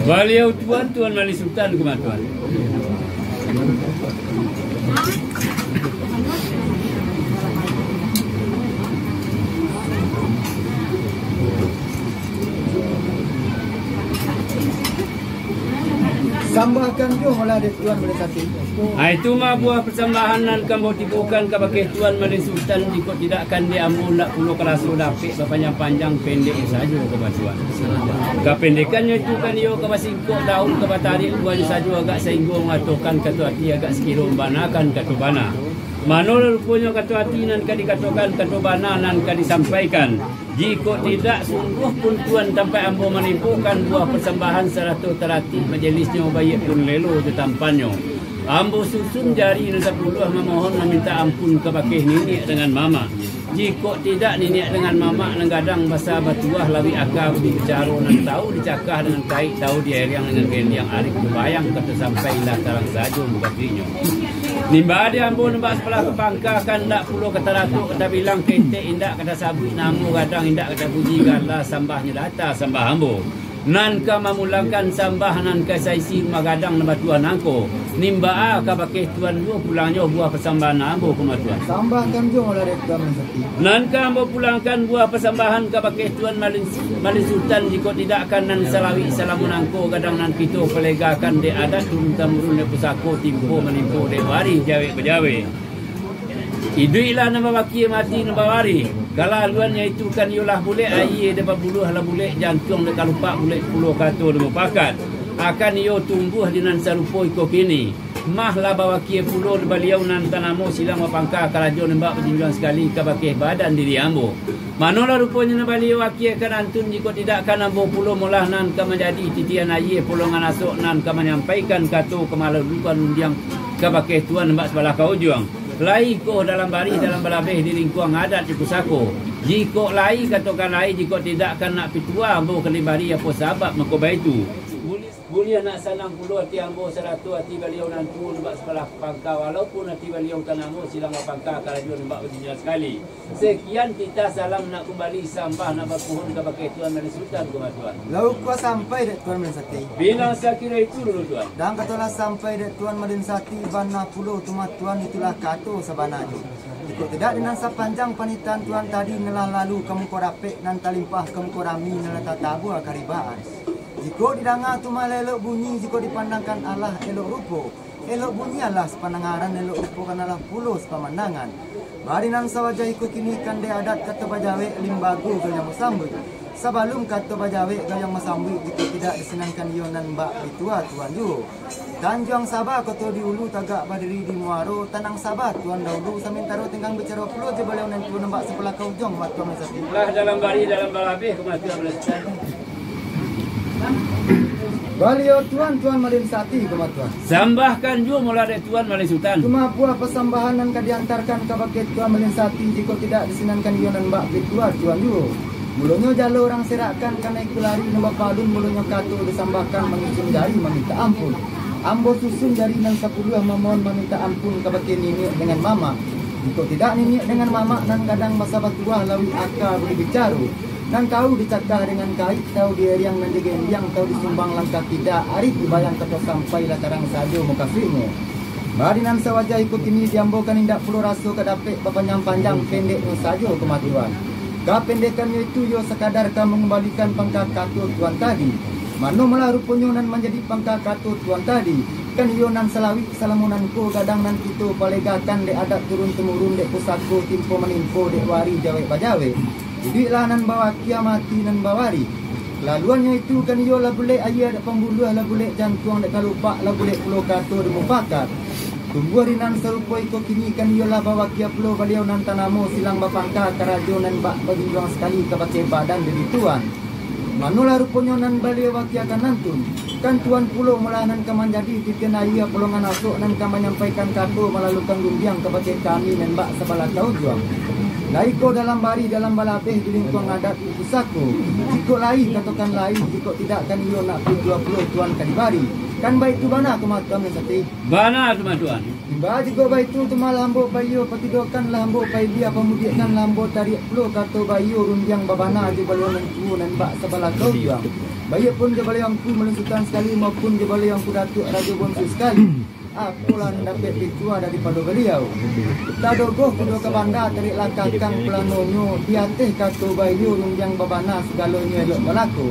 Beliau Tuan Mali Sultan ke mana tuan? Sambahkan jo malah ada Tuan Mali Sati. Itu mah buah persembahan nan kamu tibukan ke bagi Tuan Mali Sultan jika tidak akan diambil nak puluh kerasu dapik panjang pendek saja ke Tuan. Kependekannya itu kan yo ke basingkok daun ke batarik buahnya saja agak sehingga mengatakan kata hati agak sekilo banakan kata bana. Manol rupanya kata hati nan ka dikatakan kata bana nan ka disampaikan. Jika tidak sungguh pun Tuan sampai ambo menipukan buah persembahan seratu terati majelisnya bayi pun lelo tetampannya. Ambo susun jari nu 10 memohon meminta ampun ke bakih nenek dengan mama. Jika tidak nenek dengan mama nenggadang bahasa batuah lawi akar bicara nan tahu dicakah dengan kait tahu dieriang dengan gendang arif kebayang kata sampai lah tarang saja muka dirinya. Nimba dia ambo nembak sebelah kepangka kan ndak pulau kata ratu kata bilang kente indak kata sabui namu kadang indak kata puji gala sambahnya data sambah ambo. Nan ka mamulangkan sambah nan ka saisi rumah gadang nembak tuan angko. Nimba ka bakeh tuan dua pulangnya buah persembahan ambo ke tuan. Sambahkan jo malah ada Tuan Mali Sati. Nan ka ambo pulangkan buah persembahan ka bakeh tuan Mali Sultan jika tidak akan nan salawi salamun angko gadang nan kita pelegakan de adat turun temurun de pusako timpo menimpo de wari jawe bejawe. Iduilah nama baki mati nama wari. Kalau haluannya itu kan yolah boleh air dapat buluh lah boleh jantung dekat lupa boleh puluh kato demo pakat. Akan yo tumbuh di nan sarupo iko kini. Mah lah bawa kia puluh beliau nan tanamo silang mapangka karajo nembak penjinjuan sekali ke bakih badan diri ambo. Manolah rupanya beliau akia kan antun jika tidak kan ambo puluh mulah nan ka menjadi titian air pulungan asok nan ka menyampaikan kato kemalalukan undiang ke bakih tuan nembak sebelah kau juang. Lai ko dalam bari dalam balabeh di lingkuang adat di pusako. Jika lai katakan lai jika tidak kan nak pitua ambo kali bari apa sebab makoba itu. Boleh nak sanang puluh hati ambo 100 hati beliau nantu nembak sebelah pangka walaupun hati beliau tanamo silang pangka karajo nembak berjinjal sekali. Sekian kita salam nak kembali sambah nak berpuhun ke bakai Tuan Mali Sultan ke Tuan. Lalu kau sampai dek Tuan Mali Sati. Bilang saya kira itu dulu Tuan. Dan katalah sampai dek Tuan Mali Sati bana puluh tumat Tuan itulah kato sabananya. Jika tidak dengan sepanjang panitan Tuan tadi nelah lalu kamu kau rapek nan talimpah kamu kau rami nelah tatabu akaribaan. Jika didengar tu malah elok bunyi, jika dipandangkan Allah elok rupo. Elok bunyi Allah sepandangaran, elok rupo kan Allah puluh sepamandangan. Barinan sawajah ikut kini kan dia adat kata bajawe limbagu gayang masambut. Sebelum kata bajawe gayang masambut jika tidak disenangkan yonan mbak bitua Tuan Ju. Tanjuang Sabah kata di ulu tagak berdiri di Muaro, Tanang Sabah Tuan dahulu samintaro tinggang bicara puluh je beliau nanti nembak sebelah kau jong mat Tuan Mali Sati. Lah dalam bari dalam balabeh kematian Tuan. Beliau Tuan Mali Sati ke Tuan. Sambahkan juga mulai Tuan Mali Sultan. Cuma buah persembahan yang diantarkan ke baket Tuan Mali Sati jika tidak disenangkan yonan mbak bitua Tuan Ju. Mulanya jalur orang serakkan karena ikut lari nembak palun mulanya kato disambahkan mengisun jari meminta ampun. Ambo susun jari nan 10 memohon meminta ampun ke baket nini dengan mama. Jika tidak nini dengan mama nan kadang masa batuah lawi akar boleh bicara. Dan tahu dicakar dengan kait, tahu dieriang dan digendang, tahu disumbang langkah tidak, arif dibayang kata sampai latarang saja muka firmu. Barinan sawajah ikut ini diambokan indak perlu rasu kedapik panjang pendek saja kematian. Kependekannya itu yo sekadar kamu mengembalikan pangkat katut Tuan tadi. Mano malah rupanya nan menjadi pangkat katut Tuan tadi. Kan yonan selawi salamunan ko kadang nan kita palegakan dek adat turun temurun dek pusako timpo menimpo dek wari jawe bajawe. Jadi lah nan bawa kiamati nan bawari. Laluannya itu kan yo lah boleh ayah ada pembuluh lah boleh jantung ada kalupak lah boleh pulau kato demo pakat. Tunggu hari nan serupa ikut kini kan yo lah bawa kia pulau beliau nan tanamo silang bapangka karajo nan bak berjuang sekali ke baca badan dari Tuan. Manulah rupanya nan beliau wakia akan nantun. Kan Tuan pulau malah nan kaman jadi titian ayah pulungan asuk nan kaman menyampaikan kato melalukan gumbiang ke baca kami nan bak sebalah tau juang. Laiko dalam bari dalam balapeh di lingkuang adat pusako. Jika lai katakan lai, jika tidak kan iyo nak 20 Tuan kadibari. Kan baik tu bana ke Tuan Mali Sati. Bana tu Tuan. Tiba juga baitu tuma lambo bayo patidokan lambo paibi apa mudikan lambo tarik plo kato bayo rundiang babana je balio nengku nembak sebelah kau juga. Bayo pun je balio angku melensutan sekali maupun je balio angku datuk raja bonsu sekali. Aku lah dapat ditua daripada beliau. Tadogoh kudo ke banda tarik lakakan pelanonyo diateh kato bayo rundiang babana segalanya elok berlaku.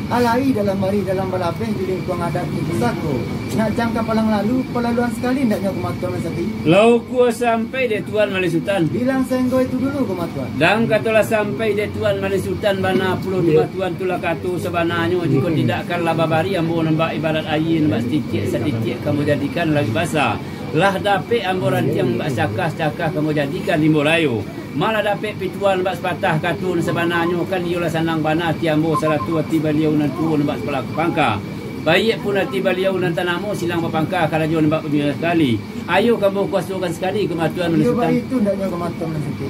Alai dalam mari dalam balapeh di lingkuang adat di pusako. Nak jangka palang lalu, pelaluan sekali ndaknya kematuan Mesati. Lau ku sampai de Tuan Mali Sultan. Bilang senggo itu dulu kematuan. Dan katolah sampai de Tuan Mali Sultan bana puluh dua Tuan tulah katu sebanarnya jika tidakkan lababari ambo nembak ibarat air nembak sedikit kamu jadikan lagi basah. Lah dapet ambo rantiang nembak cakah kamu jadikan limbo layu. Malah dapat pituan bak sepatah katun sebenarnya kan iolah sanang bana tiambo salatu ati baliau nan tu nembak sebelah pangka. Baik pun ati baliau nan tanamu silang berpangka karajo nembak punya sekali. Ayo kamu kuasakan sekali kematuan Sultan. Yo baik itu ndaknya kematuan Mesati.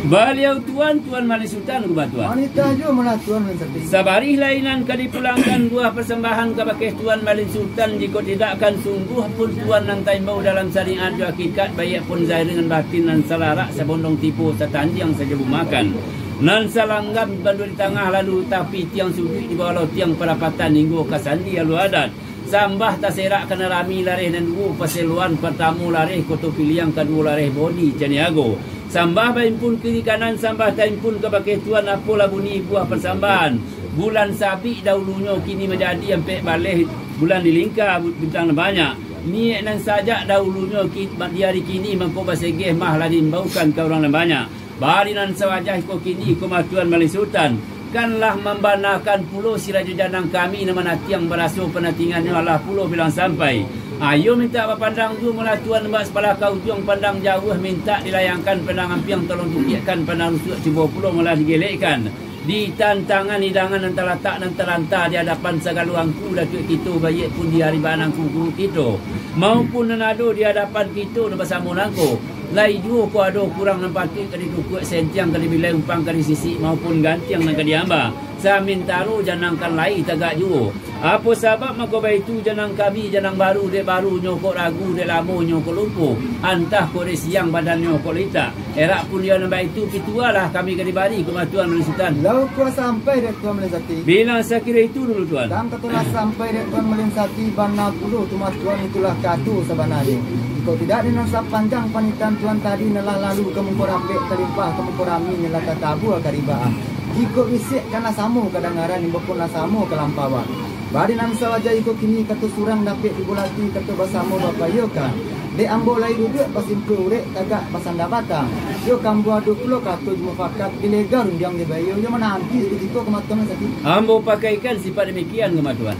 Baliau Tuan Mali Sultan kematuan. Wanita jo malah Tuan Mesati. Sabari lainan kali pulangkan buah persembahan kepada Tuan Mali Sultan jika tidak akan sungguh pun Tuan nan taimbau dalam syariat jo hakikat baik pun zahir dengan batin nan salarak sebondong tipu setanjang saja bumakan. Nan salanggam bandu di tengah lalu tapi tiang sudut di bawah tiang perapatan hingga ke sandi lalu adat. Sambah taserak kena rami lareh dan dua paseluan pertama lareh koto piliang kedua lareh bodi janiago. Sambah bain pun kiri kanan sambah tain pun ke pakai Tuan apalah bunyi buah persambahan. Bulan sabik dahulunya kini menjadi sampai balik bulan dilingkar bintang banyak. Niat nan sajak dahulunya di hari kini mangko basegeh mah ladin baukan ke orang banyak. Bari nan sawajah ko kini ko Tuan Mali Sultan. Kanlah membanakan pulau Siraja Janang kami nama natiang beraso penatingannya Allah pulau bilang sampai. Ayo minta apa pandang tu mula Tuan mbak sepala kau tiang pandang jauh minta dilayangkan pandang ampiang tolong tukiakan pandang rusuk cibo pulau mula digelekkan. Di tantangan hidangan nan terletak nan terlantar di hadapan sagaluangku datuk kita baik pun di hari banangku guru kita. Maupun nan ado di hadapan kita dan bersama nangko. Lai dua ko ado kurang nampati kali dukuk sentiang kali bilai umpang kali sisi maupun gantiang nan kali amba. Samin taruh janangkan lai tagak juo. Apa sebab maka itu janang kami janang baru dek baru nyokok ragu dek lama nyokok lumpuh. Antah kore siang badan nyokok lita. Erak pun dia nampak itu pitualah kami kadibari kematuan Mali Sultan. Lau kuah sampai dek Tuan Melisati. Bilang saya kira itu dulu Tuan. Dan ketulah sampai dek Tuan Melisati bana puluh kematuan itulah katu sebenarnya. Kau tidak dinasab panjang panitan Tuan tadi nalah lalu kemungkorapek terlimpah kemungkorami nalah tatabu karibah. Jika isik karena samu kadangaran imbapun lah samu kelampawan. Bari nan sawaja iko kini kata surang dapat dibulati kata basamu bapa yo kan. Dek ambo lai duduk pasimpul urek tagak pasanda batang. Yo kambu adu pulo kata mufakat ilegal rundiang de bayo yo mana anti itu kematuan sakit. Ambo pakaikan sifat demikian kematuan.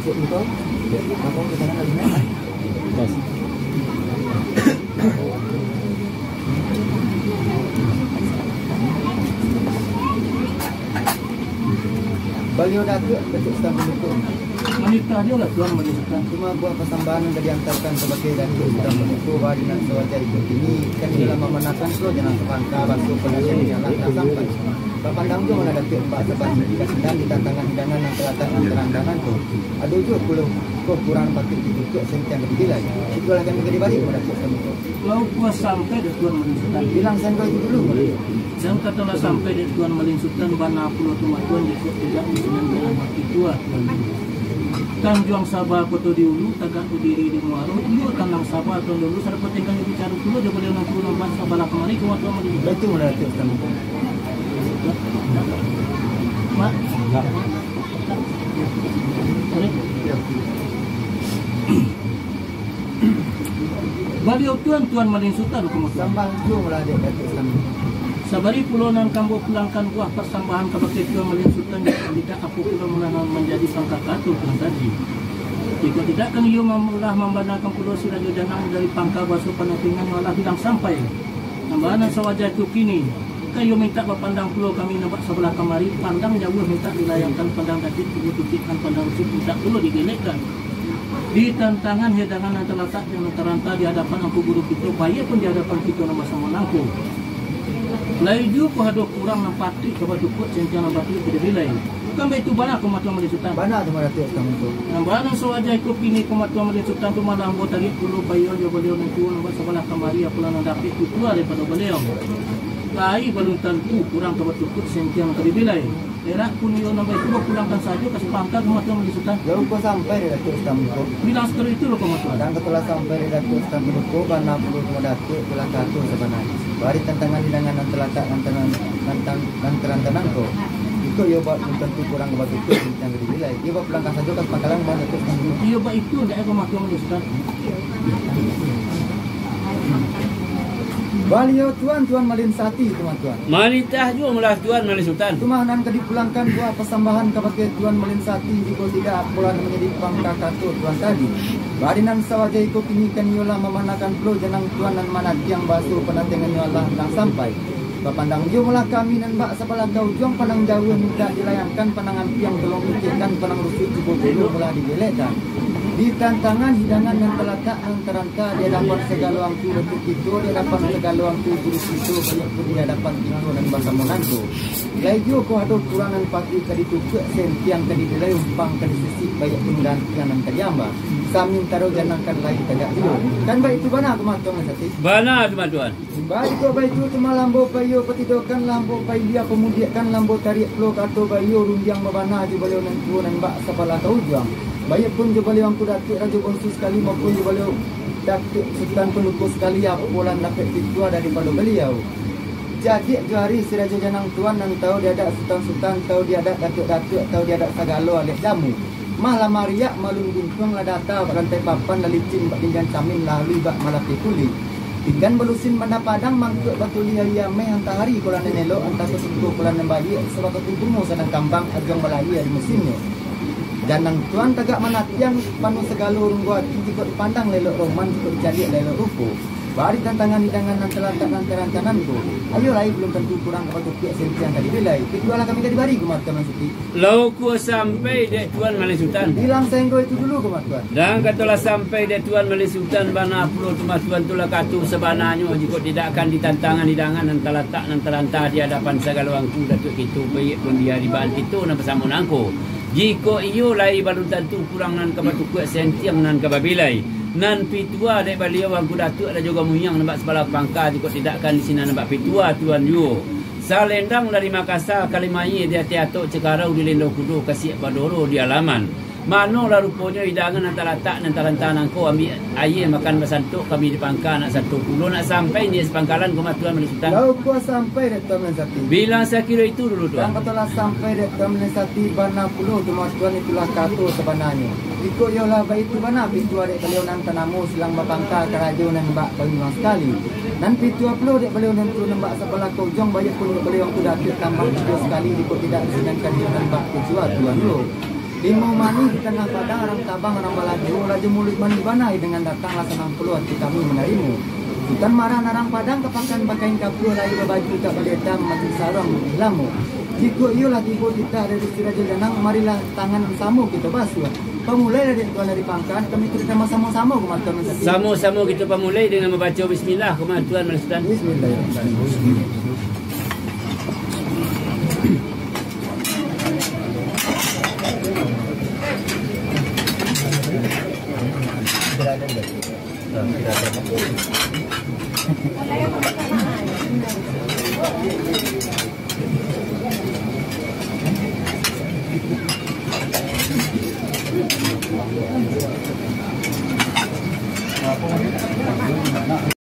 Cik itu, apa kita nak lagi? Yes. Beliau datuk Ustaz Menutup. Wanita dia lah Tuan Mali Sultan. Cuma buah persambahan yang diantarkan sebagai datuk Ustaz Menutup. Bari nak sewajah itu kini kan dalam memanakan slow jangan sepangka basuh penasihat yang langkah sampai. Pandang tu mana datuk Pak Sebab sedang di tantangan hidangan yang terletak antaran tu. Ada juga puluh kau kurang patut ditutup sentiang kedilai. Itulah kami kedibari kepada datuk Ustaz Menutup. Lau kuah sampai dek Tuan Mali Sultan. Bilang senggo itu dulu. Dan katalah sampai dek Tuan Mali Sultan bana pulau rumah Tuan jika tidak dengan dalam hati Tuan. Kan juang Sabah koto di ulu tagak udiri di muaro iyo tanang Sabah tahun dulu sarap tinggal di bicara dulu dia boleh nak pulau ban Sabah kemari ke Tuan Mali Sultan. Betul lah datuk Ustaz Menutup. Mak. Baliau Tuan Mali Sultan Sambang jung lah dek datuk Ustaz Menutup. Sabari pulau nan kambo pulangkan buah persambahan kepada Tuan Mali Sultan tidak aku pulau mulanan menjadi pangkat katu pulang tadi. Jika tidak kan ia malah membanakan pulau Siraja Janang dari pangkal basuh penatingan malah hilang sampai. Nambahan sawajah itu kini. Kayu minta berpandang pulau kami nampak sebelah kamari pandang jauh minta dilayangkan pandang datit tutupikan pandang rusuk minta pulau digelekkan. di tantangan hidangan yang terletak yang teranta di hadapan aku guru kita, baik pun di hadapan kita nama sama nangku. Laju ko hadok kurang nampati coba cukup sentiang nabati pada bilai. Bukan begitu banyak kematuan Malaysia Sultan. Banyak tu mara tu kamu tu. Nambahan sewajah ikut pini kematuan Malaysia Sultan tu malah anggota tarik dulu bayon dia beliau nanti nampak sebelah kamari apalah nak dapat itu keluar daripada beliau. Lai balung tentu kurang coba cukup sentiang pada bilai. Era pun yo nampak itu pulangkan saja kasih pangkat kematuan Malaysia Sultan. Jauh ko sampai di Datuk Kamu tu. Bilang setelah itu lo kematuan. Dan ketelah sampai di Datuk Kamu tu karena perlu Datuk telah katu sebenarnya. Bari tantangan hidangan dan terletak dan terantangan ko. Itu yo buat tentu kurang buat itu yang di wilayah. Yo buat pelanggan saja kas pangkalan mau Datuk Kamu. Iyo ba itu ndak kematuan Malaysia Sultan. Baliau tuan Malin Sati tuan-tuan. Manitah juga melah Tuan Malaysia Sultan. Tumahanan ke dipulangkan buah persambahan kepada Tuan Malin Sati jika tidak apulan menjadi pangkat katu tuan tadi. Barinan sawaja ikut kinikan yola memanakan flow jenang tuan dan manat yang basuh penatengan yola hendak sampai. Bapandang jauh melah kami dan bak sebelah kau jong pandang jauh tidak dilayangkan pandangan piang tolong ikutkan pandang rusuk cukup dulu melah digelekan. Di tantangan hidangan yang terletak yang teranta dia dapat segala waktu detik itu, dia dapat segala waktu kurus itu, banyak pun dia dapat itu dan bahasa monanku. Laju ko ada kurangan pagi kadi tukuk sentiang kadi dilai umpang kadi sisi banyak pun dan yang terjamba. Samin taruh janangkan lagi tegak dulu. Kan baik itu bana aku matong sati. Bana Tuan. Baik ko baik itu cuma lambo payo petidokan lambo payo dia pemudiakan lambo tarik flow kato bayo rundiang mabana di baliau nan tuan bak sebelah kau jam. Banyak pun jebali yang ku datuk raja bonsu sekali maupun jebali datuk sultan penukus sekali apa bulan dapat ditua daripada beliau. Jadi jari si raja janang tuan dan tahu dia ada sultan-sultan, tahu dia ada datuk-datuk, tahu dia ada sagalo alik jamu. Malah mariak malun guntung lah data rantai papan lah licin bak tinggan camin lalu bak malah pikuli. Tinggan belusin mana padang mangkuk batu liya meh hantar hari kulan nenelo antar kesuku kulan nembayi sebab ketubuhmu sedang kambang ajong balayi dari mesinnya. Janang tuan tegak manatian panu segala urung jika dipandang lelok roman jika dijadiak lelok rupo. Bari tantangan hidangan dan terantanganku. Ayo lai belum tentu kurang kepada pihak sentiang tadi bilai. Kejualan kami tadi bari kumat Tuan Siti. Lau ku sampai dek Tuan Malaysia Sultan. Bilang senggo itu dulu kumat Tuan. Dan katalah sampai dek Tuan Malaysia Sultan bana puluh tumas Tuan tulah katu sebananya jika tidak akan ditantangan hidangan dan terletak dan terantah di hadapan segala wangku datuk itu baik pun dia dibantu itu dan bersama nangku. Jika iyo lai baru tentu kurang nan kebatukuk sentiang nan kebabilai. Nan pitua dek beliau wangku datuk ada juga muyang nampak sebelah pangkal jika tidak akan di sini nampak pitua Tuan Yu. Salendang dari Makassar Kalimayi dia tiatuk Cekarau di Lendo Kudu Kasih Badoro di alaman. Manolah rupanya hidangan antara tak antara tanah kau ambil air makan bersantuk kami di pangkal nak 1 pulau nak sampai ni sepangkalan kumat Tuan Malaysia Sultan. Lau ku sampai dek Tuan Malaysia Sati. Bilang saya kira itu dulu Tuan. Dan katalah sampai dek Tuan Malaysia Sati bana puluh tumas Tuan itulah katu sebenarnya. Ikut yolah baik itu bana pitu dek beliau nan tanamu silang bapangkal kerajo nan bak banyuang sekali. Dan pitu puluh dek beliau nan tu nembak sebelah kau jong banyak pun beliau tu dapat tambah pitu sekali ikut tidak disenangkan dia nan bak kejual Tuan Yu. Lima mani di tengah padang orang tabang orang balaju raja mulut mani banai dengan datanglah senang puluh hati kami menerimu. Sultan marah narang padang kepakan pakaian kapur lagi berbaju tak berdendam mati sarang lamu. Jika iulah tiba kita dari Raja Janang marilah tangan samu kita basuh. Pemulai dari Tuan dari pangkat kami kita sama-sama kematuan Malaysia. Sama-sama kita pemulai dengan membaca bismillah kematuan Malaysia. Bismillahirrahmanirrahim.